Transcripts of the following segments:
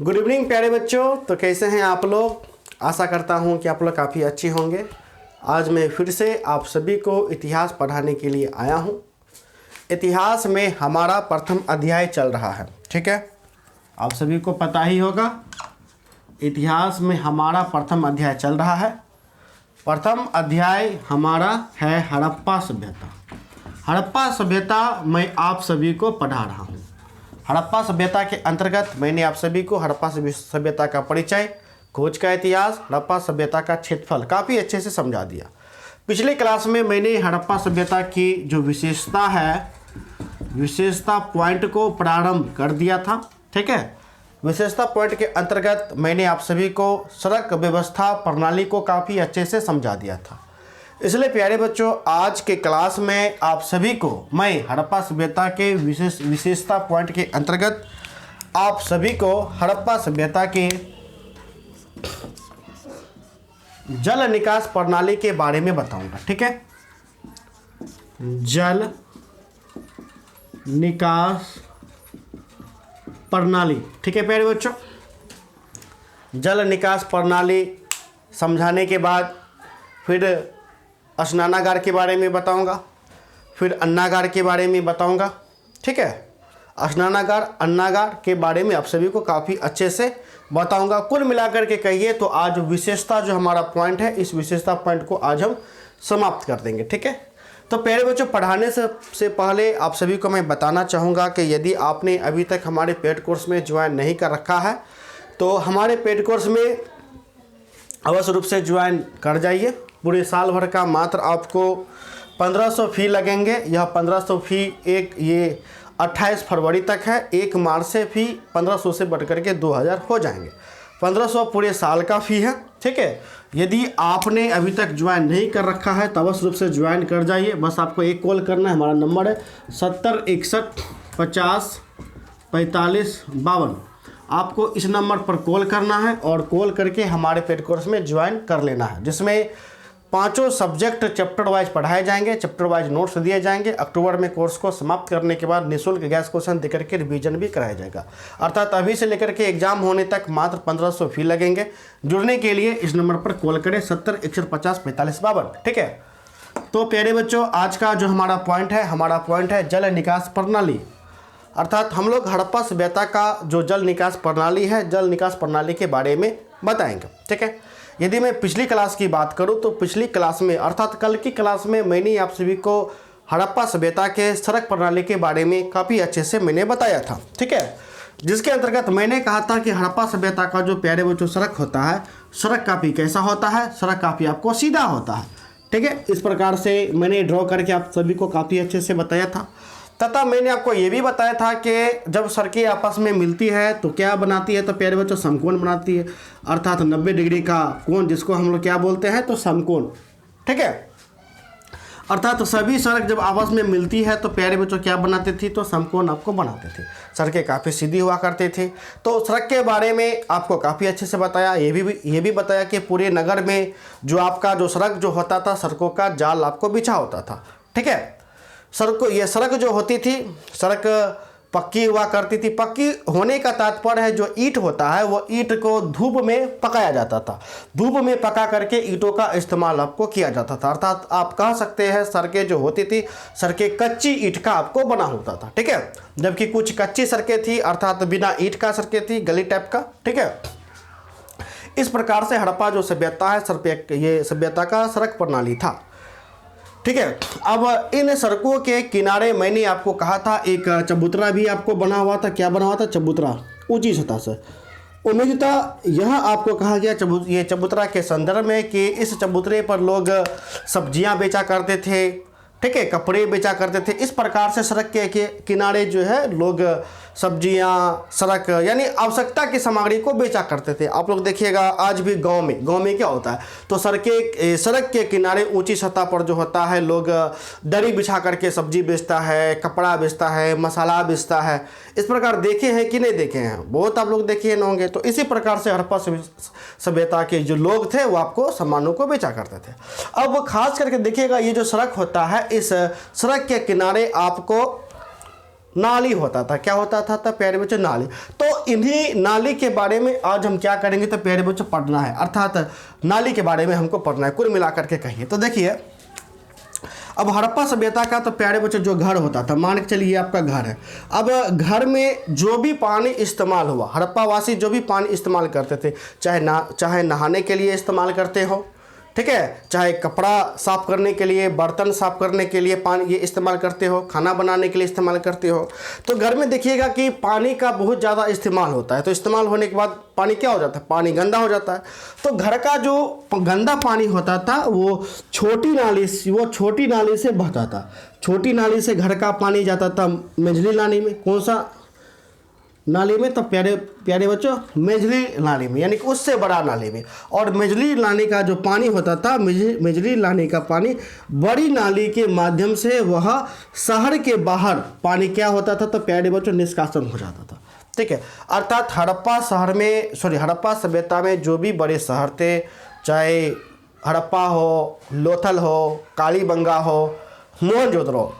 Good evening प्यारे बच्चों। तो कैसे हैं आप लोग? आशा करता हूं कि आप लोग काफ़ी अच्छे होंगे। आज मैं फिर से आप सभी को इतिहास पढ़ाने के लिए आया हूं। इतिहास में हमारा प्रथम अध्याय चल रहा है, ठीक है। आप सभी को पता ही होगा इतिहास में हमारा प्रथम अध्याय चल रहा है। प्रथम अध्याय हमारा है हड़प्पा सभ्यता। हड़प्पा सभ्यता मैं आप सभी को पढ़ा रहा हूँ। हड़प्पा सभ्यता के अंतर्गत मैंने आप सभी को हड़प्पा सभ्यता का परिचय, खोज का इतिहास, हड़प्पा सभ्यता का क्षेत्रफल काफ़ी अच्छे से समझा दिया। पिछले क्लास में मैंने हड़प्पा सभ्यता की जो विशेषता है, विशेषता पॉइंट को प्रारंभ कर दिया था, ठीक है। विशेषता पॉइंट के अंतर्गत मैंने आप सभी को सड़क व्यवस्था प्रणाली को काफ़ी अच्छे से समझा दिया था। इसलिए प्यारे बच्चों, आज के क्लास में आप सभी को मैं हड़प्पा सभ्यता के विशेषता पॉइंट के अंतर्गत आप सभी को हड़प्पा सभ्यता के जल निकास प्रणाली के बारे में बताऊंगा, ठीक है। जल निकास प्रणाली, ठीक है प्यारे बच्चों। जल निकास प्रणाली समझाने के बाद फिर स्नानागार के बारे में बताऊंगा, फिर अन्नागार के बारे में बताऊंगा, ठीक है। स्नानागार अन्नागार के बारे में आप सभी को काफ़ी अच्छे से बताऊंगा। कुल मिलाकर के कहिए तो आज विशेषता जो हमारा पॉइंट है, इस विशेषता पॉइंट को आज हम समाप्त कर देंगे, ठीक है। तो प्यारे बच्चों, पढ़ाने से पहले आप सभी को मैं बताना चाहूँगा कि यदि आपने अभी तक हमारे पेड कोर्स में ज्वाइन नहीं कर रखा है तो हमारे पेड कोर्स में अवश्य रूप से ज्वाइन कर जाइए। पूरे साल भर का मात्र आपको 1500 फ़ी लगेंगे। यह 1500 फ़ी ये 28 फरवरी तक है। 1 मार्च से फ़ी 1500 से बढ़ कर के 2000 हो जाएंगे। 1500 पूरे साल का फ़ी है, ठीक है। यदि आपने अभी तक ज्वाइन नहीं कर रखा है तो अवश्य रूप से ज्वाइन कर जाइए। बस आपको एक कॉल करना है। हमारा नंबर है 70 61 50 45 52। आपको इस नंबर पर कॉल करना है और कॉल करके हमारे पेड कोर्स में ज्वाइन कर लेना है, जिसमें 5 सब्जेक्ट चैप्टर वाइज पढ़ाए जाएंगे, चैप्टर वाइज नोट्स दिए जाएंगे। अक्टूबर में कोर्स को समाप्त करने के बाद निःशुल्क गैस क्वेश्चन देकर के रिवीजन भी कराया जाएगा। अर्थात अभी से लेकर के एग्जाम होने तक मात्र 1500 फ़ी लगेंगे। जुड़ने के लिए इस नंबर पर कॉल करें 70 61 50 45 52, ठीक है। तो प्यारे बच्चों, आज का जो हमारा पॉइंट है, हमारा पॉइंट है जल निकास प्रणाली। अर्थात हम लोग हड़प्पा सभ्यता का जो जल निकास प्रणाली है, जल निकास प्रणाली के बारे में बताएंगे, ठीक है। यदि मैं पिछली क्लास की बात करूं तो पिछली क्लास में अर्थात कल की क्लास में मैंने आप सभी को हड़प्पा सभ्यता के सड़क प्रणाली के बारे में काफ़ी अच्छे से मैंने बताया था, ठीक है। जिसके अंतर्गत मैंने कहा था कि हड़प्पा सभ्यता का जो प्यारे बच्चों सड़क होता है, सड़क काफ़ी कैसा होता है, सड़क काफ़ी आपको सीधा होता है, ठीक है। इस प्रकार से मैंने ड्रॉ करके आप सभी को काफ़ी अच्छे से बताया था। तथा मैंने आपको ये भी बताया था कि जब सड़कें आपस में मिलती है तो क्या बनाती है, तो प्यारे बच्चों समकोण बनाती है। अर्थात 90 डिग्री का कोण, जिसको हम लोग क्या बोलते हैं, तो समकोण, ठीक है। अर्थात तो सभी सड़क जब आपस में मिलती है तो प्यारे बच्चों क्या बनाते थे, तो समकोण आपको बनाते थे। सड़कें काफ़ी सीधी हुआ करते थे। तो सड़क के बारे में आपको काफ़ी अच्छे से बताया। ये भी बताया कि पूरे नगर में जो आपका जो सड़क जो होता था, सड़कों का जाल आपको बिछा होता था, ठीक है। ये सड़क जो होती थी, सड़क पक्की हुआ करती थी। पक्की होने का तात्पर्य है जो ईंट होता है वो ईंट को धूप में पकाया जाता था। धूप में पका करके ईंटों का इस्तेमाल आपको किया जाता था। अर्थात आप कह सकते हैं सड़कें जो होती थी, सड़कें कच्ची ईंट का आपको बना होता था, ठीक है। जबकि कुछ कच्ची सड़कें थी, अर्थात बिना ईंट का सड़कें थी, गली टाइप का, ठीक है। इस प्रकार से हड़प्पा जो सभ्यता है, ये सभ्यता का सड़क प्रणाली था, ठीक है। अब इन सड़कों के किनारे मैंने आपको कहा था एक चबूतरा भी आपको बना हुआ था। क्या बना हुआ था? चबूतरा, ऊंची सतह से। उम्मीद था यह आपको कहा गया ये चबूतरा के संदर्भ में कि इस चबूतरे पर लोग सब्जियां बेचा करते थे, ठीक है, कपड़े बेचा करते थे। इस प्रकार से सड़क के किनारे जो है लोग सब्जियां, सड़क यानी आवश्यकता की सामग्री को बेचा करते थे। आप लोग देखिएगा आज भी गांव में क्या होता है, तो सड़क के किनारे ऊंची सतह पर जो होता है लोग दरी बिछा करके सब्जी बेचता है, कपड़ा बेचता है, मसाला बेचता है। इस प्रकार देखे हैं कि नहीं देखे हैं? बहुत आप लोग देखे होंगे। तो इसी प्रकार से हड़प्पा सभ्यता के जो लोग थे वो आपको सामानों को बेचा करते थे। अब खास करके देखिएगा ये जो सड़क होता है, इस सड़क के किनारे आपको नाली होता था। क्या होता था प्यारे बच्चों? नाली। तो इन्हीं नाली के बारे में आज हम क्या करेंगे तो प्यारे बच्चों पढ़ना है, अर्थात नाली के बारे में हमको पढ़ना है। कुल मिलाकर के कहिए तो देखिए, अब हड़प्पा सभ्यता का तो प्यारे बच्चों जो घर होता था, मान के चलिए आपका घर है। अब घर में जो भी पानी इस्तेमाल हुआ, हड़प्पा वासी जो भी पानी इस्तेमाल करते थे, चाहे नहाने के लिए इस्तेमाल करते हो, ठीक है, चाहे कपड़ा साफ़ करने के लिए, बर्तन साफ़ करने के लिए पानी ये इस्तेमाल करते हो, खाना बनाने के लिए इस्तेमाल करते हो, तो घर में देखिएगा कि पानी का बहुत ज़्यादा इस्तेमाल होता है। तो इस्तेमाल होने के बाद पानी क्या हो जाता है? पानी गंदा हो जाता है। तो घर का जो गंदा पानी होता था वो छोटी नाली से बहता था। छोटी नाली से घर का पानी जाता था मेजली नाली में। कौन सा नाली में? तो प्यारे बच्चों मेजली नाली में, यानी कि उससे बड़ा नाली में। और मेजली नाली का जो पानी होता था, मेजली नाली का पानी बड़ी नाली के माध्यम से वह शहर के बाहर पानी क्या होता था तो प्यारे बच्चों निष्कासन हो जाता था। ठीक है, अर्थात हड़प्पा सभ्यता में जो भी बड़े शहर थे, चाहे हड़प्पा हो, लोथल हो, कालीबंगा हो, मोहनजोदड़ो,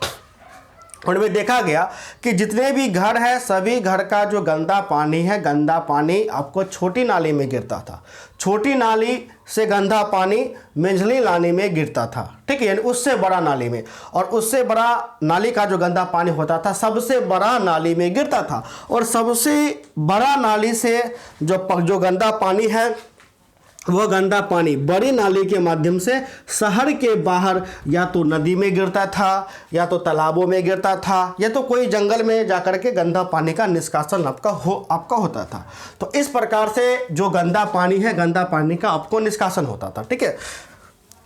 उनमें देखा गया कि जितने भी घर है सभी घर का जो गंदा पानी है, गंदा पानी आपको छोटी नाली में गिरता था। छोटी नाली से गंदा पानी मेजली नाली में गिरता था। ठीक है, यानी उससे बड़ा नाली में, और उससे बड़ा नाली का जो गंदा पानी होता था सबसे बड़ा नाली में गिरता था। और सबसे बड़ा नाली से जो गंदा पानी है वह गंदा पानी बड़ी नाली के माध्यम से शहर के बाहर या तो नदी में गिरता था, या तो तालाबों में गिरता था, या तो कोई जंगल में जाकर के गंदा पानी का निष्कासन आपका होता था। तो इस प्रकार से जो गंदा पानी है, गंदा पानी का आपको निष्कासन होता था। ठीक है,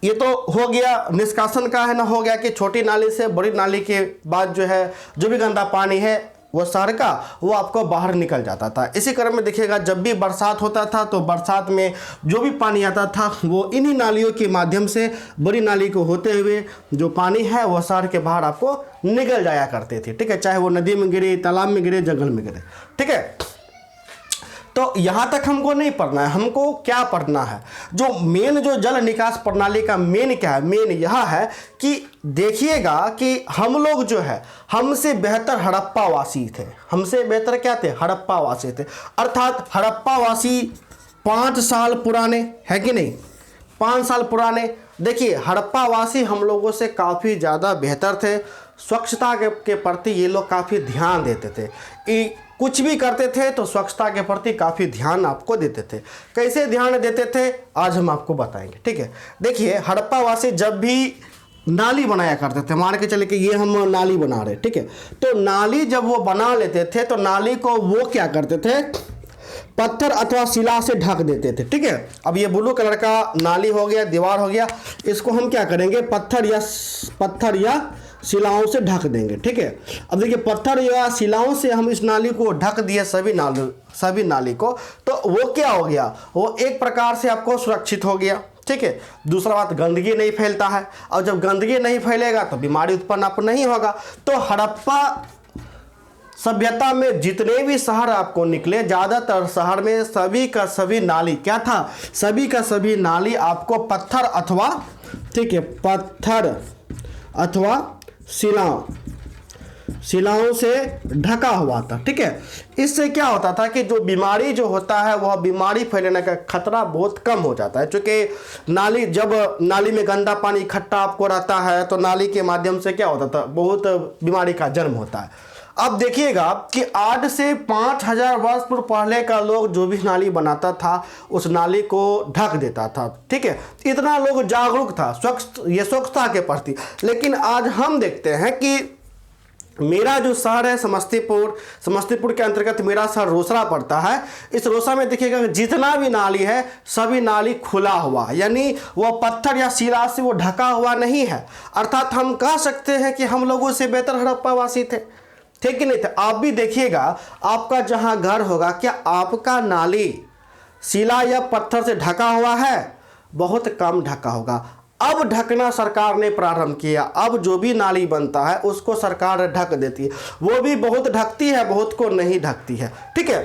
ये तो हो गया निष्कासन का है ना, हो गया कि छोटी नाली से बड़ी नाली के बाद जो है जो भी गंदा पानी है वो शहर का वो आपको बाहर निकल जाता था। इसी क्रम में देखिएगा जब भी बरसात होता था तो बरसात में जो भी पानी आता था वो इन्हीं नालियों के माध्यम से बड़ी नाली को होते हुए जो पानी है वो शहर के बाहर आपको निकल जाया करते थे। ठीक है, चाहे वो नदी में गिरे, तालाब में गिरे, जंगल में गिरे। ठीक है, तो यहाँ तक हमको नहीं पढ़ना है। हमको क्या पढ़ना है? जो जल निकास प्रणाली का मेन क्या है? मेन यह है कि देखिएगा कि हम लोग जो है हमसे बेहतर हड़प्पा वासी थे। हमसे बेहतर क्या थे? हड़प्पा वासी थे। अर्थात हड़प्पा वासी 5 साल पुराने है कि नहीं? 5 साल पुराने। देखिए हड़प्पा वासी हम लोगों से काफ़ी ज़्यादा बेहतर थे। स्वच्छता के प्रति ये लोग काफ़ी ध्यान देते थे। कुछ भी करते थे तो स्वच्छता के प्रति काफ़ी ध्यान आपको देते थे। कैसे ध्यान देते थे आज हम आपको बताएंगे। ठीक है, देखिए हड़प्पा वासी जब भी नाली बनाया करते थे, मान के चले कि ये हम नाली बना रहे, ठीक है, तो नाली जब वो बना लेते थे तो नाली को वो क्या करते थे? पत्थर अथवा शिला से ढक देते थे। ठीक है, अब ये ब्लू कलर का नाली हो गया, दीवार हो गया, इसको हम क्या करेंगे? पत्थर या शिलाओं से ढक देंगे। ठीक है, अब देखिए पत्थर या शिलाओं से हम इस नाली को ढक दिए, सभी नाली को, तो वो क्या हो गया? वो एक प्रकार से आपको सुरक्षित हो गया। ठीक है, दूसरा बात गंदगी नहीं फैलता है, और जब गंदगी नहीं फैलेगा तो बीमारी उत्पन्न आपको नहीं होगा। तो हड़प्पा सभ्यता में जितने भी शहर आपको निकले, ज़्यादातर शहर में सभी का सभी नाली क्या था? सभी का सभी नाली आपको पत्थर अथवा, ठीक है, पत्थर अथवा शिलाओं से ढका हुआ था। ठीक है, इससे क्या होता था कि जो बीमारी जो होता है वह बीमारी फैलने का खतरा बहुत कम हो जाता है। क्योंकि जब नाली में गंदा पानी इकट्ठा आपको रहता है तो नाली के माध्यम से क्या होता था? बहुत बीमारी का जन्म होता है। अब देखिएगा कि आज से 5000 वर्ष पूर्व पहले का लोग जो भी नाली बनाता था उस नाली को ढक देता था। ठीक है, इतना लोग जागरूक था स्वच्छता के प्रति। लेकिन आज हम देखते हैं कि मेरा जो शहर है समस्तीपुर के अंतर्गत मेरा शहर रोसड़ा पड़ता है। इस रोसड़ा में देखिएगा जितना भी नाली है सभी नाली खुला हुआ, यानी वो पत्थर या शिला से वो ढका हुआ नहीं है। अर्थात हम कह सकते हैं कि हम लोगों से बेहतर हड़प्पा वासी थे। ठीक है, नहीं थे? आप भी देखिएगा आपका जहां घर होगा, क्या आपका नाली शिला या पत्थर से ढका हुआ है? बहुत कम ढका होगा। अब ढकना सरकार ने प्रारंभ किया। अब जो भी नाली बनता है उसको सरकार ढक देती है। वो भी बहुत ढकती है, बहुत को नहीं ढकती है। ठीक है,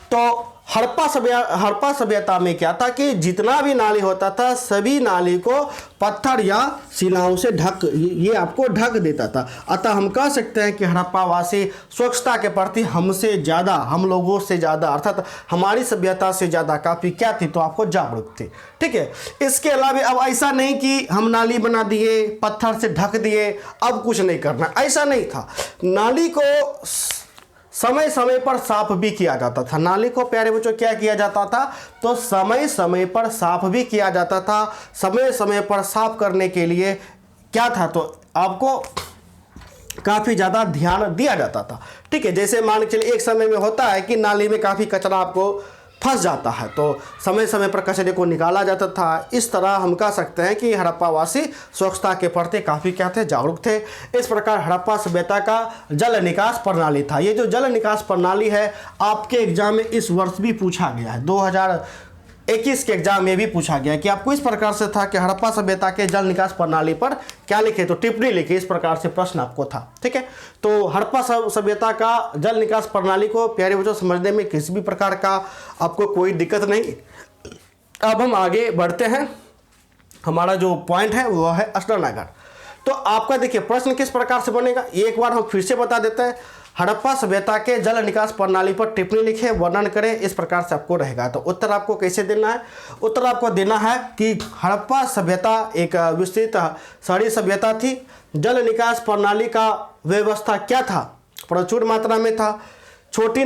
तो हड़प्पा सभ्यता में क्या था कि जितना भी नाली होता था सभी नाली को पत्थर या शिलाओं से ये आपको ढक देता था। अतः हम कह सकते हैं कि हड़प्पावासी स्वच्छता के प्रति हमसे ज़्यादा, हम लोगों से ज़्यादा, अर्थात हमारी सभ्यता से ज़्यादा काफ़ी क्या थी, तो आपको जागरूक थे। ठीक है, इसके अलावा अब ऐसा नहीं कि हम नाली बना दिए, पत्थर से ढक दिए, अब कुछ नहीं करना, ऐसा नहीं था। नाली को समय समय पर साफ भी किया जाता था। नाली को प्यारे बच्चों क्या किया जाता था, तो समय समय पर साफ भी किया जाता था। समय समय पर साफ करने के लिए क्या था, तो आपको काफ़ी ज़्यादा ध्यान दिया जाता था। ठीक है, जैसे मान के चलिए एक समय में होता है कि नाली में काफ़ी कचरा आपको फंस जाता है, तो समय समय पर कचरे को निकाला जाता था। इस तरह हम कह सकते हैं कि हड़प्पावासी स्वच्छता के प्रति काफ़ी क्या थे, जागरूक थे। इस प्रकार हड़प्पा सभ्यता का जल निकास प्रणाली था। ये जो जल निकास प्रणाली है आपके एग्जाम में इस वर्ष भी पूछा गया है, 2021 के एग्जाम में भी पूछा गया है कि आपको इस प्रकार से था कि हड़प्पा सभ्यता के जल निकास प्रणाली पर क्या लिखे, तो टिप्पणी लिखे। इस प्रकार से प्रश्न आपको था। ठीक है, तो हड़प्पा सभ्यता का जल निकास प्रणाली को प्यारे बच्चों समझने में किसी भी प्रकार का आपको कोई दिक्कत नहीं। अब हम आगे बढ़ते हैं। हमारा जो पॉइंट है वो है स्नानागार। तो आपका देखिए प्रश्न किस प्रकार से बनेगा, एक बार हम फिर से बता देते हैं। हड़प्पा सभ्यता के जल निकास प्रणाली पर टिप्पणी लिखें, वर्णन करें, इस प्रकार से आपको रहेगा। तो उत्तर आपको कैसे देना है, उत्तर आपको देना है कि हड़प्पा सभ्यता एक विस्तृत शहरी सभ्यता थी। जल निकास प्रणाली का व्यवस्था क्या था, प्रचुर मात्रा में था। छोटी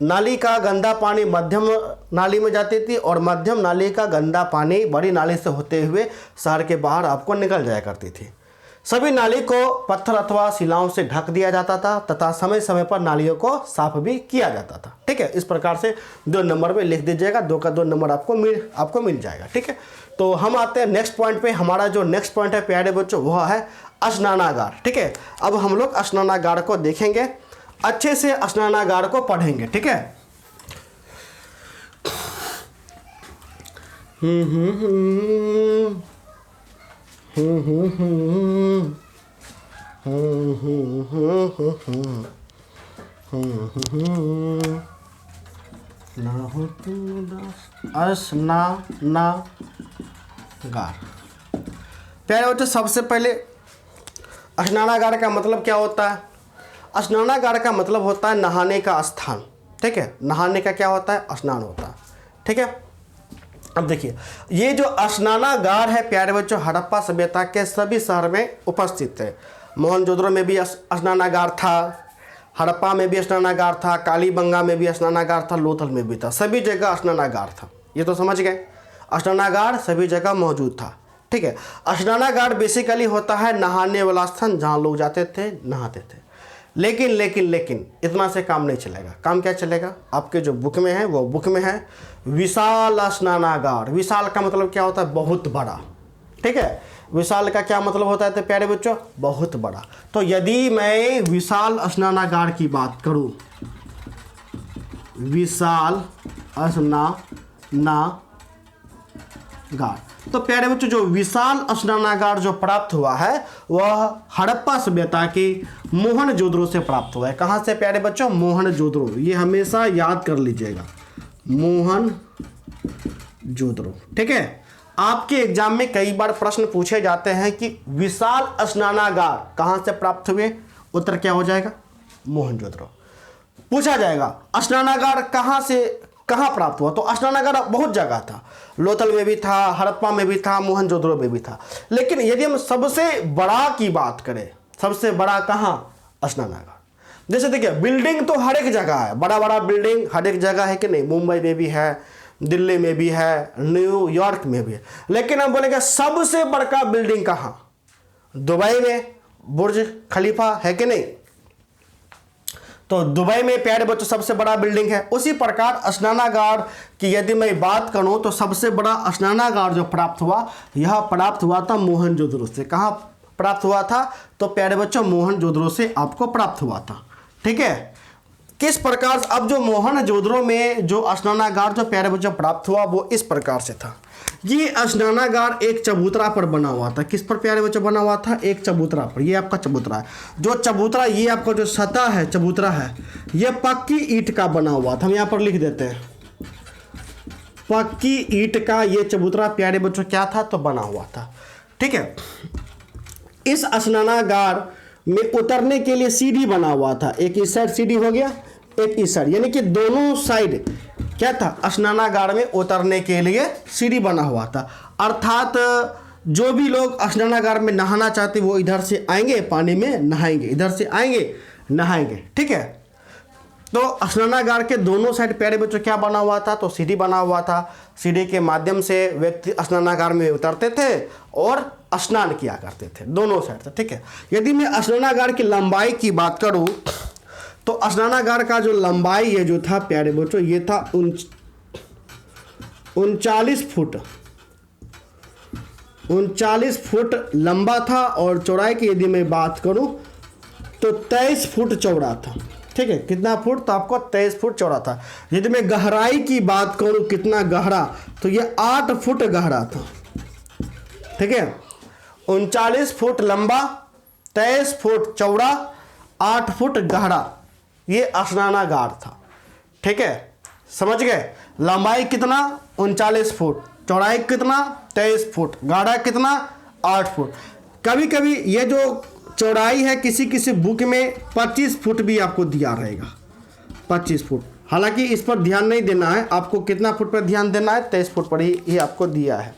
नाली का गंदा पानी मध्यम नाली में जाती थी और मध्यम नाली का गंदा पानी बड़ी नाली से होते हुए शहर के बाहर आपको निकल जाया करती थी। सभी नाली को पत्थर अथवा शिलाओं से ढक दिया जाता था तथा समय समय पर नालियों को साफ भी किया जाता था। ठीक है, इस प्रकार से 2 नंबर में लिख दीजिएगा, 2 का 2 नंबर आपको मिल जाएगा। ठीक है, तो हम आते हैं नेक्स्ट पॉइंट पे। हमारा जो नेक्स्ट पॉइंट है प्यारे बच्चों वह है स्नानागार। ठीक है, अब हम लोग स्नानागार को देखेंगे, अच्छे से स्नानागार को पढ़ेंगे। ठीक है, स्नानागार। प्यारे बच्चों सबसे पहले स्नानागार का मतलब क्या होता है, स्नानागार का मतलब होता है नहाने का स्थान। ठीक है, नहाने का क्या होता है, स्नान होता है। ठीक है, अब देखिए ये जो स्नानागार है प्यारे बच्चों हड़प्पा सभ्यता के सभी शहर में उपस्थित है। मोहनजोदड़ो में भी स्नानागार था, हड़प्पा में भी स्नानागार था, कालीबंगा में भी स्नानागार था, लोथल में भी था, सभी जगह स्नानागार था। ये तो समझ गए, स्नानागार सभी जगह मौजूद था। ठीक है, स्नानागार बेसिकली होता है नहाने वाला स्थान जहाँ लोग जाते थे, नहाते थे। लेकिन इतना से काम नहीं चलेगा। काम क्या चलेगा, आपके जो बुक में है वो बुक में है विशाल स्नानागार। विशाल का मतलब क्या होता है, बहुत बड़ा। ठीक है, विशाल का क्या मतलब होता है तो प्यारे बच्चों, बहुत बड़ा। तो यदि मैं विशाल स्नानागार की बात करूं, विशाल स्नानागार, तो प्यारे बच्चों जो विशाल स्नानागार जो प्राप्त हुआ है वह हड़प्पा सभ्यता की मोहनजोदड़ो से प्राप्त हुआ है। कहाँ से प्यारे बच्चों, मोहनजोदड़ो। ये हमेशा याद कर लीजिएगा, मोहनजोदड़ो। ठीक है, आपके एग्जाम में कई बार प्रश्न पूछे जाते हैं कि विशाल स्नानागार कहाँ से प्राप्त हुए, उत्तर क्या हो जाएगा, मोहनजोदड़ो। पूछा जाएगा स्नानागार कहाँ प्राप्त हुआ, तो स्नानागार बहुत जगह था, लोथल में भी था, हड़प्पा में भी था, मोहनजोदड़ो में भी था। लेकिन यदि हम सबसे बड़ा की बात करें, सबसे बड़ा कहाँ, स्नानागार। जैसे देखिए बिल्डिंग तो हर एक जगह है, बड़ा बड़ा बिल्डिंग हर एक जगह है कि नहीं, मुंबई में भी है, दिल्ली में भी है, न्यूयॉर्क में भी है। लेकिन हम बोलेंगे सबसे बड़का बिल्डिंग कहाँ, दुबई में बुर्ज खलीफा है कि नहीं, तो दुबई में प्यारे बच्चों सबसे बड़ा बिल्डिंग है। उसी प्रकार स्नानागार की यदि मैं बात करूं तो सबसे बड़ा स्नानागार जो प्राप्त हुआ, यह प्राप्त हुआ था मोहनजोदड़ो से। कहाँ प्राप्त हुआ था, तो प्यारे बच्चों मोहनजोदड़ो से आपको प्राप्त हुआ था। ठीक है, किस प्रकार, अब जो मोहनजोदड़ो में जो स्नानागार जो प्यारे बच्चों प्राप्त हुआ वो इस प्रकार से था। ये स्नानागार एक चबूतरा पर बना हुआ था। किस पर प्यारे बच्चों बना हुआ था? एक चबूतरा पर। ये आपका चबूतरा है। जो चबूतरा, ये आपका जो सतह है, चबूतरा है, ये पक्की ईंट का बना हुआ था। हम यहाँ पर लिख देते हैं, पक्की ईंट का ये चबूतरा प्यारे बच्चों क्या था? तो बना हुआ था। ठीक है। इस स्नानागार में उतरने के लिए सीढ़ी बना हुआ था। एक इस साइड सीढ़ी हो गया, एक इस साइड, यानी कि दोनों साइड क्या था? स्नानागार में उतरने के लिए सीढ़ी बना हुआ था। अर्थात जो भी लोग स्नानागार में नहाना चाहते वो इधर से आएंगे, पानी में नहाएंगे, इधर से आएंगे नहाएंगे। ठीक है। तो स्नानागार के दोनों साइड प्यारे बच्चों क्या बना हुआ था? तो सीढ़ी बना हुआ था। सीढ़ी के माध्यम से व्यक्ति स्नानागार में उतरते थे और स्नान किया करते थे, दोनों साइड से। ठीक है। यदि मैं स्नानागार की लंबाई की बात करूं तो स्नानागार का जो लंबाई ये जो था प्यारे बच्चों, ये था 39 फुट। 39 फुट लंबा था और चौड़ाई की यदि मैं बात करूं तो 23 फुट चौड़ा था। ठीक है। कितना फुट? तो आपको 23 फुट चौड़ा था। यदि मैं गहराई की बात करूं कितना गहरा, तो ये 8 फुट गहरा था। ठीक है। 39 फुट लंबा, 23 फुट चौड़ा, 8 फुट गहरा, ये स्नानागार था। ठीक है। समझ गए? लंबाई कितना? 39 फुट, चौड़ाई कितना? 23 फुट, गहरा कितना? 8 फुट। कभी कभी ये जो चौड़ाई है किसी किसी बुक में 25 फुट भी आपको दिया रहेगा, 25 फुट। हालांकि इस पर ध्यान नहीं देना है, आपको कितना फुट पर ध्यान देना है? 23 फुट पर ही ये आपको दिया है,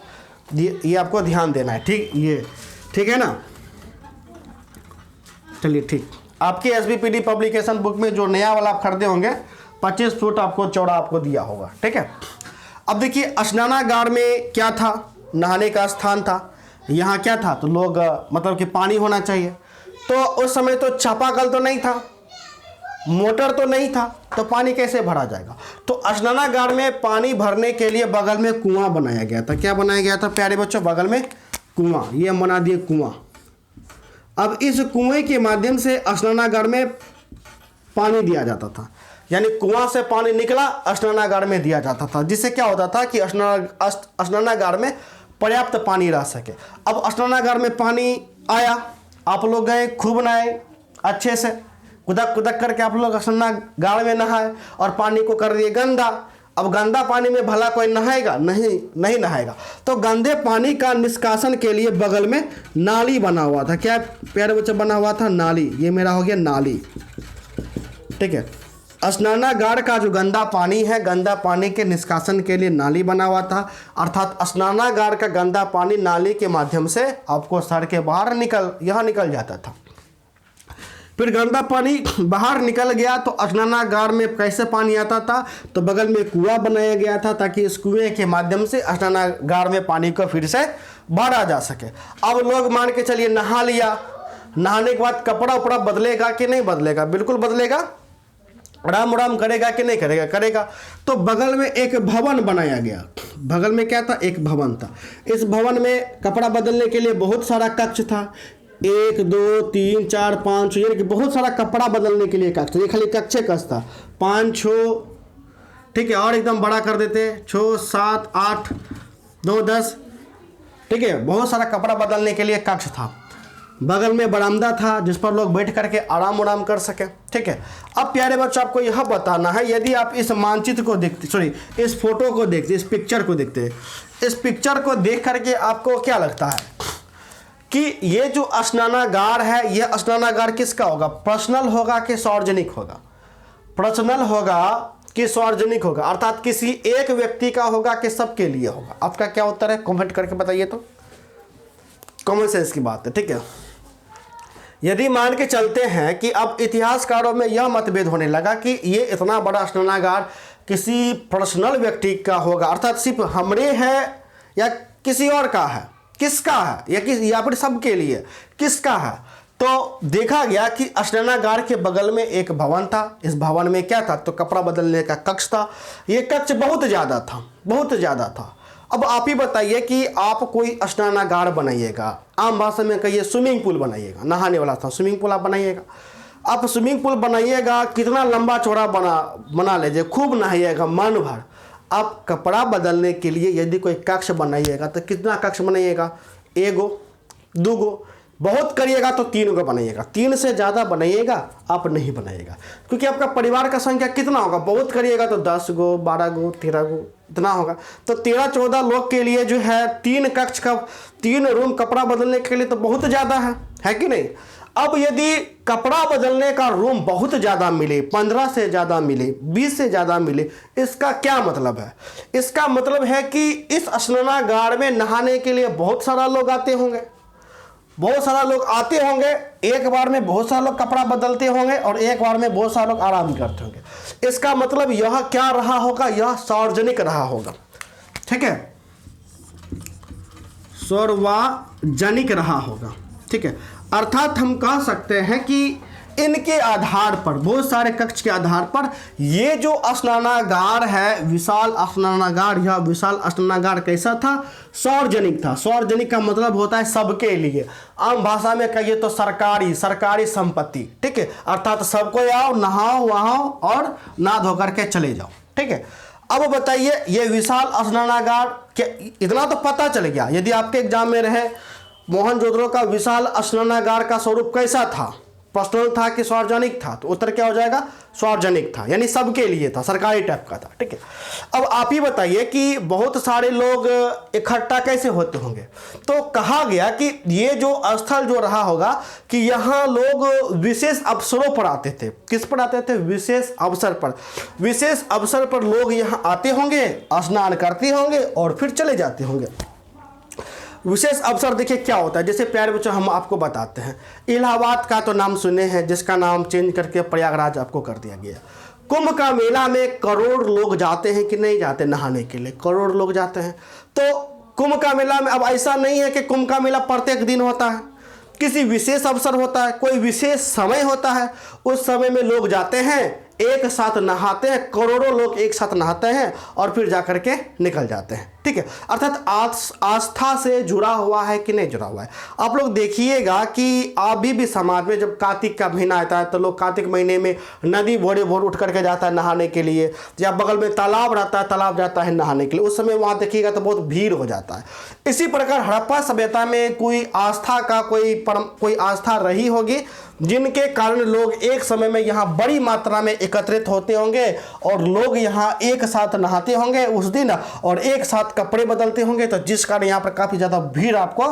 ये आपको ध्यान देना है। ठीक, ये ठीक है ना? चलिए ठीक। आपके एसबीपीडी पब्लिकेशन बुक में जो नया वाला आप खरीदे होंगे 25 फुट आपको चौड़ा आपको दिया होगा। ठीक है। अब देखिए स्नानागार में क्या था? नहाने का स्थान था। यहाँ क्या था? तो लोग मतलब कि पानी होना चाहिए। तो उस समय तो चापाकल तो नहीं था, मोटर तो नहीं था, तो पानी कैसे भरा जाएगा? तो स्नानागार में पानी भरने के लिए बगल में कुआं बनाया गया था। क्या बनाया गया था प्यारे बच्चों? बगल में कुआं, ये बना दिए कुआं। अब इस कुएं के माध्यम से स्नानागार में पानी दिया जाता था, यानी कुआं से पानी निकला स्नानागार में दिया जाता था, जिससे क्या होता था कि स्नानागार में पर्याप्त पानी रह सके। अब स्नानागार में पानी आया, आप लोग गए, खूब नहाए, अच्छे से कुदक कुदक करके आप लोग स्नानागार में नहाए और पानी को कर दिए गंदा। अब गंदा पानी में भला कोई नहाएगा? नहीं नहाएगा। तो गंदे पानी का निष्कासन के लिए बगल में नाली बना हुआ था। क्या प्यारे बच्चे बना हुआ था? नाली। ये मेरा हो गया नाली। ठीक है। स्नानागार का जो गंदा पानी है, गंदा पानी के निष्कासन के लिए नाली बना हुआ था। अर्थात स्नानागार का गंदा पानी नाली के माध्यम से आपको सर के बाहर निकल जाता था। फिर गंदा पानी बाहर निकल गया तो स्नानागार में कैसे पानी आता था? तो बगल में कुआं बनाया गया था ताकि इस कुएं के माध्यम से स्नानागार में पानी को फिर से भरा जा सके। अब लोग मान के चलिए नहा लिया, नहाने के बाद कपड़ा उपड़ा बदलेगा कि नहीं बदलेगा? बिल्कुल बदलेगा। आराम आराम करेगा कि नहीं करेगा? करेगा। तो बगल में एक भवन बनाया गया। बगल में क्या था? एक भवन था। इस भवन में कपड़ा बदलने के लिए बहुत सारा कक्ष था। 1 2 3 4 5 यानी कि बहुत सारा कपड़ा बदलने के लिए कक्ष। ये खाली कक्ष था। 5 6, ठीक है, और एकदम बड़ा कर देते, 6 7 8 9 10। ठीक है। बहुत सारा कपड़ा बदलने के लिए कक्ष था। बगल में बरामदा था जिस पर लोग बैठ करके आराम कर सके। ठीक है। अब प्यारे बच्चों आपको यह बताना है, यदि आप इस मानचित्र को देखते, इस फोटो को देखते, इस पिक्चर को देखते, इस पिक्चर को देख करके आपको क्या लगता है कि ये जो स्नानागार है, यह स्नानागार किसका होगा? पर्सनल होगा कि सार्वजनिक होगा? पर्सनल होगा कि सार्वजनिक होगा? अर्थात किसी एक व्यक्ति का होगा कि सबके लिए होगा? आपका क्या उत्तर है? कमेंट करके बताइए। तो कॉमन सेंस की बात है। ठीक है। यदि मान के चलते हैं कि अब इतिहासकारों में यह मतभेद होने लगा कि ये इतना बड़ा स्नानागार किसी पर्सनल व्यक्ति का होगा, अर्थात सिर्फ हमरे है या किसी और का है, किसका है, या फिर सबके लिए किसका है? तो देखा गया कि स्नानागार के बगल में एक भवन था। इस भवन में क्या था? तो कपड़ा बदलने का कक्ष था। ये कक्ष बहुत ज़्यादा था, बहुत ज़्यादा था। अब आप ही बताइए कि आप कोई स्नानागार बनाइएगा, आम भाषा में कहिए स्विमिंग पूल बनाइएगा, नहाने वाला था स्विमिंग पूल आप बनाइएगा। आप स्विमिंग पूल बनाइएगा, कितना लंबा चौड़ा बना लीजिए, खूब नहाइएगा मन भर। आप कपड़ा बदलने के लिए यदि कोई कक्ष बनाइएगा तो कितना कक्ष बनाइएगा? एगो, दूगो, बहुत करिएगा तो 3 गो बनाइएगा। 3 से ज़्यादा बनाइएगा आप नहीं बनाइएगा, क्योंकि आपका परिवार का संख्या कितना होगा? बहुत करिएगा तो 10 गो, 12 गो, 13 गो इतना होगा। तो 13-14 लोग के लिए जो है 3 कक्ष का 3 रूम कपड़ा बदलने के लिए तो बहुत ज़्यादा है कि नहीं? अब यदि कपड़ा बदलने का रूम बहुत ज़्यादा मिले, 15 से ज़्यादा मिले, 20 से ज़्यादा मिले, इसका क्या मतलब है? इसका मतलब है कि इस स्नानागार में नहाने के लिए बहुत सारा लोग आते होंगे, बहुत सारा लोग आते होंगे, एक बार में बहुत सारे लोग कपड़ा बदलते होंगे और एक बार में बहुत सारे लोग आराम करते होंगे। इसका मतलब यह क्या रहा होगा? यह सार्वजनिक रहा होगा, ठीक है, सार्वजनिक रहा होगा, ठीक है। अर्थात हम कह सकते हैं कि इनके आधार पर, बहुत सारे कक्ष के आधार पर, ये जो स्नानागार है, विशाल स्नानागार, यह विशाल स्नानागार कैसा था? सार्वजनिक था। सार्वजनिक का मतलब होता है सबके लिए, आम भाषा में कहिए तो सरकारी संपत्ति, ठीक है। अर्थात सबको आओ, नहाओ वहाओ और नहा धो करके चले जाओ, ठीक है। अब बताइए ये विशाल स्नानागार, क्या इतना तो पता चल गया? यदि आपके एग्जाम में रहे मोहनजोदड़ो का विशाल स्नानागार का स्वरूप कैसा था, पर्सनल था कि सार्वजनिक था, तो उत्तर क्या हो जाएगा? सार्वजनिक था, यानी सबके लिए था, सरकारी टाइप का था, ठीक है। अब आप ही बताइए कि बहुत सारे लोग इकट्ठा कैसे होते होंगे? तो कहा गया कि ये जो स्थल जो रहा होगा कि यहाँ लोग विशेष अवसरों पर आते थे। किस पर आते थे? विशेष अवसर पर। विशेष अवसर पर लोग यहाँ आते होंगे, स्नान करते होंगे और फिर चले जाते होंगे। विशेष अवसर देखिए क्या होता है, जैसे प्यारे बच्चों हम आपको बताते हैं, इलाहाबाद का तो नाम सुने हैं, जिसका नाम चेंज करके प्रयागराज आपको कर दिया गया। कुंभ का मेला में करोड़ लोग जाते हैं कि नहीं जाते नहाने के लिए? करोड़ लोग जाते हैं। तो कुंभ का मेला में अब ऐसा नहीं है कि कुंभ का मेला प्रत्येक दिन होता है, किसी विशेष अवसर होता है, कोई विशेष समय होता है, उस समय में लोग जाते हैं, एक साथ नहाते हैं, करोड़ों लोग एक साथ नहाते हैं और फिर जाकर के निकल जाते हैं, ठीक है। अर्थात आस्था से जुड़ा हुआ है कि नहीं जुड़ा हुआ है? आप लोग देखिएगा कि अभी भी समाज में जब कार्तिक का महीना आता है तो लोग कार्तिक महीने में नदी भोरे भोर उठ करके जाता है नहाने के लिए, या बगल में तालाब रहता है, तालाब जाता है नहाने के लिए, उस समय वहाँ देखिएगा तो बहुत भीड़ हो जाता है। इसी प्रकार हड़प्पा सभ्यता में कोई आस्था का कोई आस्था रही होगी, जिनके कारण लोग एक समय में यहाँ बड़ी मात्रा में एकत्रित होते होंगे और लोग यहाँ एक साथ नहाते होंगे उस दिन और एक साथ कपड़े बदलते होंगे, तो जिस कारण यहाँ पर काफ़ी ज़्यादा भीड़ आपको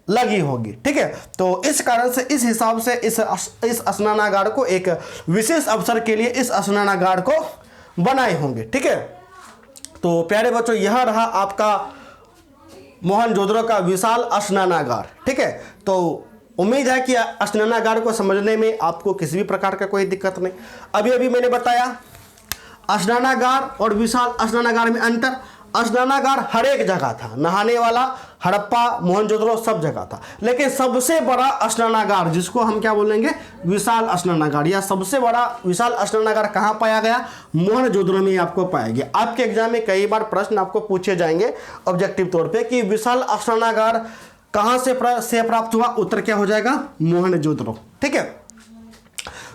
लगी होगी, ठीक है। तो इस कारण से, इस हिसाब से इस स्नानागार को एक विशेष अवसर के लिए इस स्नानागार को बनाए होंगे, ठीक है। तो प्यारे बच्चों, यह रहा आपका मोहनजोदड़ो का विशाल स्नानागार, ठीक है। तो उम्मीद है कि स्नानागार को समझने में आपको किसी भी प्रकार का कोई दिक्कत नहीं। अभी मैंने बताया स्नानागार और विशाल स्नानागार में अंतर। स्नानागार हर एक जगह था, नहाने वाला हड़प्पा, मोहनजोदड़ो सब जगह था, लेकिन सबसे बड़ा स्नानागार जिसको हम क्या बोलेंगे? विशाल स्नानागार, या सबसे बड़ा विशाल स्नानागार कहाँ पाया गया? मोहनजोदड़ो में आपको पाया गया। आपके एग्जाम में कई बार प्रश्न आपको पूछे जाएंगे ऑब्जेक्टिव तौर पे कि विशाल स्नानागार कहाँ से प्राप्त हुआ? उत्तर क्या हो जाएगा? मोहनजोदड़ो, ठीक है।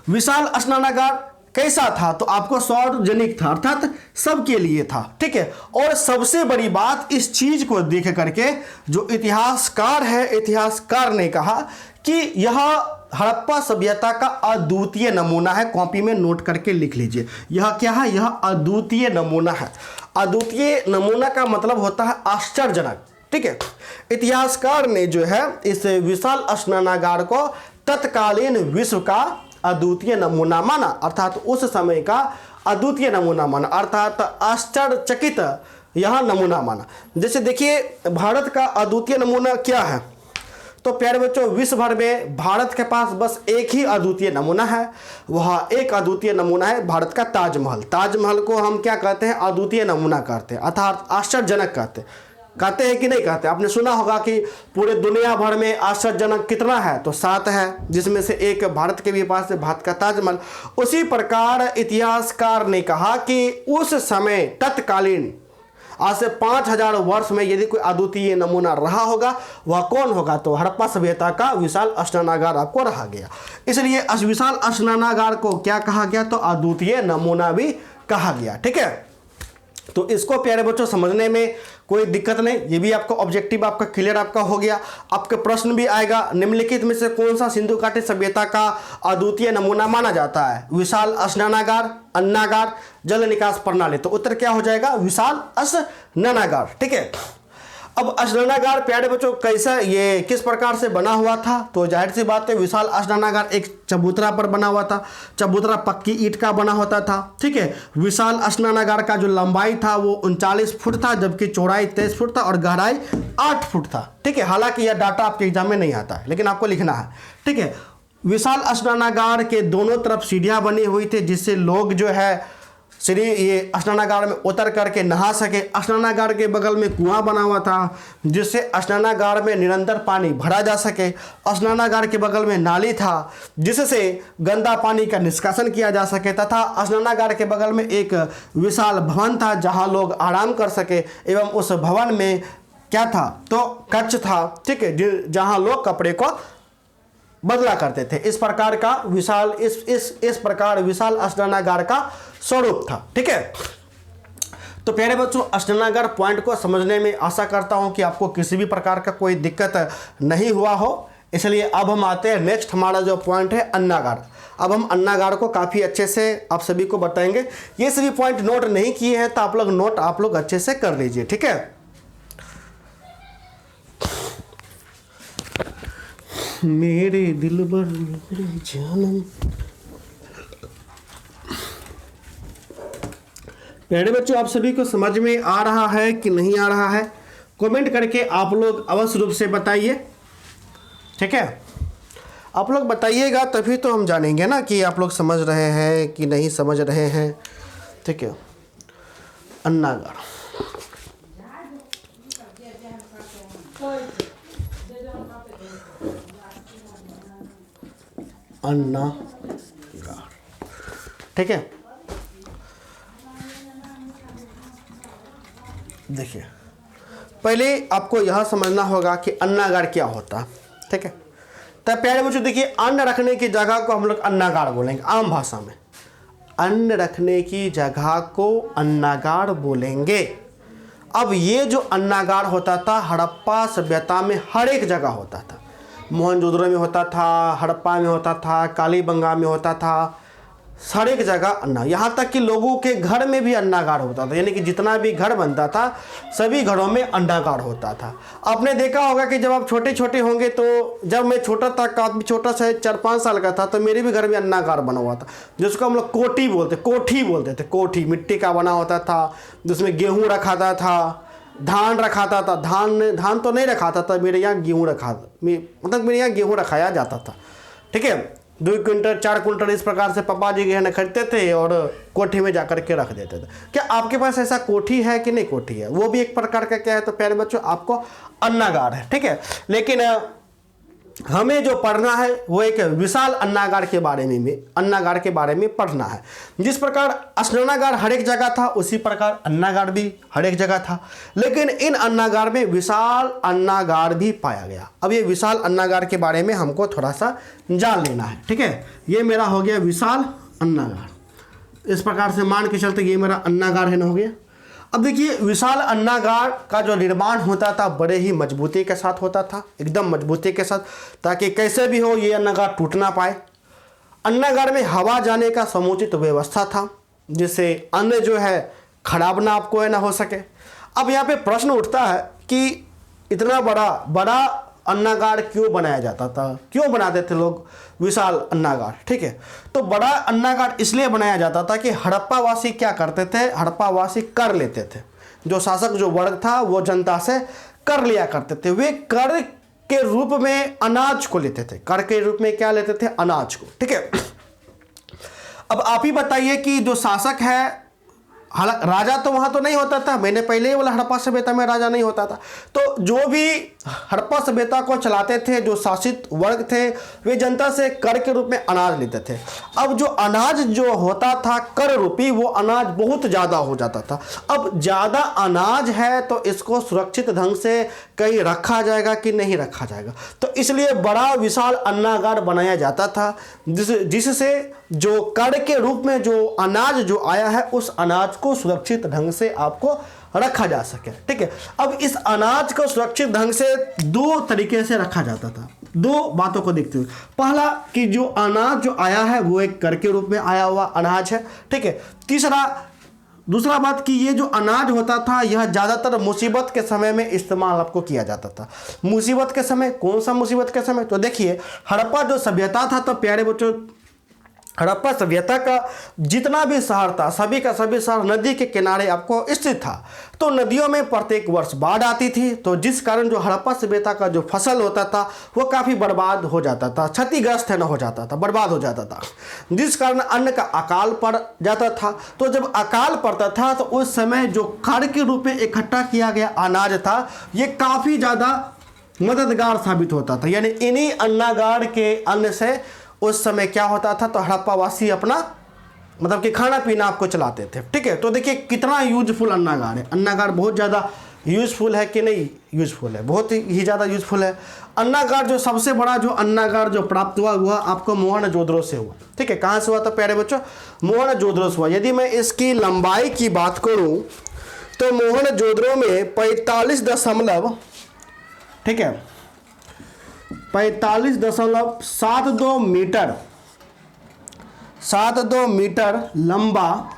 विशाल स्नानागार कैसा था? तो आपको सार्वजनिक था, अर्थात सबके लिए था, ठीक है। और सबसे बड़ी बात, इस चीज को देख करके जो इतिहासकार है, इतिहासकार ने कहा कि यह हड़प्पा सभ्यता का अद्वितीय नमूना है। कॉपी में नोट करके लिख लीजिए, यह क्या है? यह अद्वितीय नमूना है। अद्वितीय नमूना का मतलब होता है आश्चर्यजनक, ठीक है। इतिहासकार ने जो है इस विशाल स्नानागार को तत्कालीन विश्व का अद्वितीय नमूना माना, अर्थात उस समय का अद्वितीय नमूना माना, अर्थात आश्चर्यचकित यह नमूना माना। जैसे देखिए भारत का अद्वितीय नमूना क्या है? तो प्यारे बच्चों, विश्व भर में भारत के पास बस एक ही अद्वितीय नमूना है। वह एक अद्वितीय नमूना है भारत का ताजमहल। ताजमहल को हम क्या कहते हैं? अद्वितीय नमूना कहते हैं, अर्थात आश्चर्यजनक कहते हैं कि नहीं कहते? आपने सुना होगा कि पूरे दुनिया भर में आश्चर्यजनक कितना है? तो 7 है, जिसमें से एक भारत के भी पास है, भारत का ताजमहल। उसी प्रकार इतिहासकार ने कहा कि उस समय तत्कालीन आज से 5000 वर्ष में यदि कोई अद्वितीय नमूना रहा होगा, वह कौन होगा? तो हड़प्पा सभ्यता का विशाल स्नानागार आपको रहा गया। इसलिए इस विशाल स्नानागार को क्या कहा गया? तो अद्वितीय नमूना भी कहा गया, ठीक है। तो इसको प्यारे बच्चों समझने में कोई दिक्कत नहीं, ये भी आपका ऑब्जेक्टिव आपका क्लियर आपका हो गया। आपके प्रश्न भी आएगा, निम्नलिखित में से कौन सा सिंधु घाटी सभ्यता का अद्वितीय नमूना माना जाता है? विशाल स्नानागार, अन्नागार, जल निकास प्रणाली। तो उत्तर क्या हो जाएगा? विशाल स्नानागार। ठीक है, अब स्नानागार प्यारे बच्चों कैसा, ये किस प्रकार से बना हुआ था? तो जाहिर सी बात है विशाल स्नानागार एक चबूतरा पर बना हुआ था। चबूतरा पक्की ईंट का बना होता था। ठीक है, विशाल स्नानागार का जो लंबाई था वो 39 फुट था, जबकि चौड़ाई 23 फुट था और गहराई 8 फुट था। ठीक है, हालांकि यह डाटा आपके एग्जाम में नहीं आता है, लेकिन आपको लिखना है। ठीक है, विशाल स्नानागार के दोनों तरफ सीढ़ियां बनी हुई थी, जिससे लोग जो है श्री ये स्नानागार में उतर करके नहा सके। स्नानागार के बगल में कुआं बना हुआ था, जिससे स्नानागार में निरंतर पानी भरा जा सके। स्नानागार के बगल में नाली था, जिससे गंदा पानी का निष्कासन किया जा सके, तथा स्नानागार के बगल में एक विशाल भवन था जहां लोग आराम कर सके। एवं उस भवन में क्या था? तो कक्ष था। ठीक है, जहां लोग कपड़े को बदला करते थे। इस प्रकार का विशाल इस प्रकार विशाल स्नानागार का स्वरूप था। ठीक है, तो प्यारे बच्चों स्नानागार पॉइंट को समझने में आशा करता हूं कि आपको किसी भी प्रकार का कोई दिक्कत नहीं हुआ हो। इसलिए अब हम आते हैं नेक्स्ट, हमारा जो पॉइंट है अन्नागार। अब हम अन्नागार को काफ़ी अच्छे से आप सभी को बताएंगे। ये सभी पॉइंट नोट नहीं किए हैं तो आप लोग अच्छे से कर लीजिए। ठीक है, मेरे दिलबर मेरे जानम। प्यारे बच्चों आप सभी को समझ में आ रहा है कि नहीं आ रहा है? कमेंट करके आप लोग अवश्य रूप से बताइए। ठीक है, आप लोग बताइएगा तभी तो हम जानेंगे ना कि आप लोग समझ रहे हैं कि नहीं समझ रहे हैं। ठीक है, अन्नागार। अन्नागार। ठीक है, देखिए पहले आपको यह समझना होगा कि अन्नागार क्या होता है। ठीक है, तो प्यारे बच्चों देखिए, अन्न रखने की जगह को हम लोग अन्नागार बोलेंगे आम भाषा में। अन्न रखने की जगह को अन्नागार बोलेंगे। अब ये जो अन्नागार होता था हड़प्पा सभ्यता में हर एक जगह होता था। मोहनजोदड़ो में होता था, हड़प्पा में होता था, कालीबंगा में होता था, हर एक जगह अन्ना। यहाँ तक कि लोगों के घर में भी अन्नागार होता था, यानी कि जितना भी घर बनता था सभी घरों में अन्नागार होता था। आपने देखा होगा कि जब आप छोटे छोटे होंगे, तो जब मैं छोटा था, काफ़ी छोटा सा 4-5 साल का था, तो मेरे भी घर में अन्नागार बना हुआ था, जिसको हम लोग कोठी बोलते थे। कोठी मिट्टी का बना होता था, जिसमें गेहूँ रखाता था, धान रखाता था। धान तो नहीं रखाता था, मेरे यहाँ गेहूँ मतलब मेरे यहाँ गेहूँ रखाया जाता था। ठीक है, 2 क्विंटल 4 क्विंटल इस प्रकार से पापा जी गहने खरीदते थे और कोठी में जाकर के रख देते थे। क्या आपके पास ऐसा कोठी है कि नहीं? कोठी है, वो भी एक प्रकार का क्या है? तो प्यारे बच्चों आपको अन्नागार है। ठीक है, लेकिन हमें जो पढ़ना है वो एक विशाल अन्नागार के बारे में पढ़ना है। जिस प्रकार स्नानागार हर एक जगह था, उसी प्रकार अन्नागार भी हर एक जगह था, लेकिन इन अन्नागार में विशाल अन्नागार भी पाया गया। अब ये विशाल अन्नागार के बारे में हमको थोड़ा सा जान लेना है। ठीक है, ये मेरा हो गया विशाल अन्नागार। इस प्रकार से मान के चलते ये मेरा अन्नागार है ना, हो गया। अब देखिए विशाल अन्नागार का जो निर्माण होता था बड़े ही मजबूती के साथ होता था, एकदम मजबूती के साथ, ताकि कैसे भी हो ये अन्नागार टूट ना पाए। अन्नागार में हवा जाने का समुचित व्यवस्था था, जिससे अन्न जो है खराब ना आपको है ना हो सके। अब यहाँ पे प्रश्न उठता है कि इतना बड़ा अन्नागार क्यों बनाया जाता था, क्यों बनाते थे लोग विशाल अन्नागार? ठीक है, तो बड़ा अन्नागार इसलिए बनाया जाता था कि हड़प्पा वासी क्या करते थे, हड़प्पा वासी कर लेते थे। जो शासक जो वर्ग था वो जनता से कर लिया करते थे। वे कर के रूप में अनाज को लेते थे। कर के रूप में क्या लेते थे? अनाज को। ठीक है, अब आप ही बताइए कि जो शासक है, हालांकि राजा तो वहाँ तो नहीं होता था, मैंने पहले ही बोला हड़प्पा सभ्यता में राजा नहीं होता था। तो जो भी हड़प्पा सभ्यता को चलाते थे जो शासित वर्ग थे, वे जनता से कर के रूप में अनाज लेते थे। अब जो अनाज जो होता था कर रूपी, वो अनाज बहुत ज़्यादा हो जाता था। अब ज़्यादा अनाज है तो इसको सुरक्षित ढंग से कहीं रखा जाएगा कि नहीं रखा जाएगा, तो इसलिए बड़ा विशाल अन्नागार बनाया जाता था, जिससे जो कर के रूप में जो अनाज जो आया है उस अनाज को सुरक्षित ढंग से आपको रखा जा सके। ठीक है, अब इस अनाज को सुरक्षित ढंग से दो तरीके से रखा जाता था, दो बातों को देखते हुए। पहला कि जो अनाज जो आया है वो एक कर के रूप में आया हुआ अनाज है। ठीक है, दूसरा बात कि ये जो अनाज होता था यह ज़्यादातर मुसीबत के समय में इस्तेमाल आपको किया जाता था। मुसीबत के समय, कौन सा मुसीबत के समय? तो देखिए, हड़प्पा जो सभ्यता था, तो प्यारे बच्चों, हड़प्पा सभ्यता का जितना भी शहर था, सभी का सभी शहर नदी के किनारे आपको स्थित था। तो नदियों में प्रत्येक वर्ष बाढ़ आती थी, तो जिस कारण जो हड़प्पा सभ्यता का जो फसल होता था वो काफ़ी बर्बाद हो जाता था, क्षतिग्रस्त है ना हो जाता था, बर्बाद हो जाता था, जिस कारण अन्न का अकाल पड़ जाता था। तो जब अकाल पड़ता था तो उस समय जो कर के रूप में इकट्ठा किया गया अनाज था ये काफ़ी ज़्यादा मददगार साबित होता था। यानी इन्हीं अन्नागार के अन्न से उस समय क्या होता था, तो हड़प्पा वासी अपना मतलब कि खाना पीना आपको चलाते थे। ठीक है, तो देखिए कितना यूजफुल अन्नागार है। अन्नागार बहुत ज़्यादा यूजफुल है कि नहीं? यूजफुल है, बहुत ही ज़्यादा यूजफुल है। अन्नागार जो सबसे बड़ा जो अन्नागार जो प्राप्त हुआ वह आपको मोहनजोदड़ो से हुआ। ठीक है, कहाँ से हुआ था प्यारे बच्चों? मोहनजोदड़ो से हुआ। यदि मैं इसकी लंबाई की बात करूँ तो मोहनजोदड़ो में 45.72 मीटर लंबा,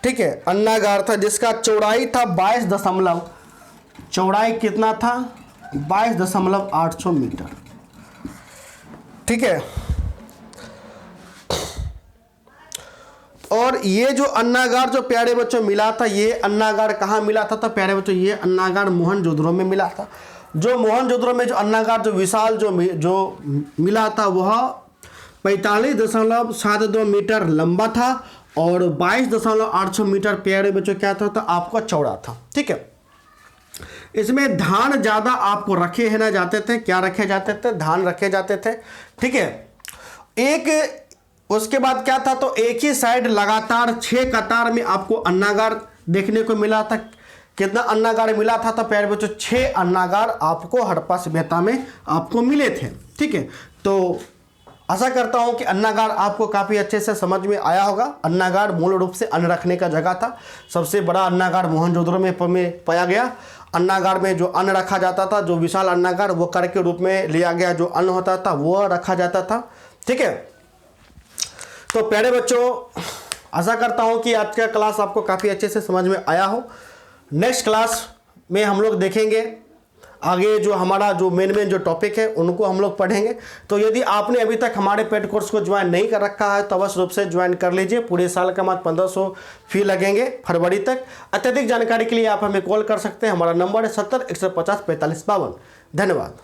ठीक है, अन्नागार था, जिसका चौड़ाई था 22 चौड़ाई कितना था? 22.800 मीटर। ठीक है, और ये जो अन्नागार जो प्यारे बच्चों मिला था, ये अन्नागार कहाँ मिला था? तो प्यारे बच्चों ये अन्नागार मोहनजोदड़ो में मिला था। जो मोहनजोदड़ो में जो अन्नागार जो विशाल जो मिला था वह 45.72 मीटर लंबा था और 22.800 मीटर प्यारे बच्चों क्या था? तो आपको चौड़ा था। ठीक है, इसमें धान ज़्यादा आपको रखे है ना जाते थे। क्या रखे जाते थे? धान रखे जाते थे। ठीक है, उसके बाद क्या था? तो एक ही साइड लगातार 6 कतार में आपको अन्नागार देखने को मिला था। कितना अन्नागार मिला था? तो प्यारे बच्चों 6 अन्नागार आपको हड़प्पा सभ्यता में आपको मिले थे। ठीक है, तो आशा करता हूं कि अन्नागार आपको काफ़ी अच्छे से समझ में आया होगा। अन्नागार मूल रूप से अन्न रखने का जगह था। सबसे बड़ा अन्नागार मोहनजोदड़ो में पाया गया। अन्नागार में जो अन्न रखा जाता था, जो विशाल अन्नागार, वो कर के रूप में लिया गया जो अन्न होता था वो रखा जाता था। ठीक है, तो प्यारे बच्चों आशा करता हूं कि आज का क्लास आपको काफ़ी अच्छे से समझ में आया हो। नेक्स्ट क्लास में हम लोग देखेंगे आगे जो हमारा जो मेन जो टॉपिक है उनको हम लोग पढ़ेंगे। तो यदि आपने अभी तक हमारे पेड कोर्स को ज्वाइन नहीं कर रखा है तो अवश्य रूप से ज्वाइन कर लीजिए। पूरे साल का मात्र 1500 फी लगेंगे फरवरी तक। अत्यधिक जानकारी के लिए आप हमें कॉल कर सकते हैं। हमारा नंबर है 70 150 45 52। धन्यवाद।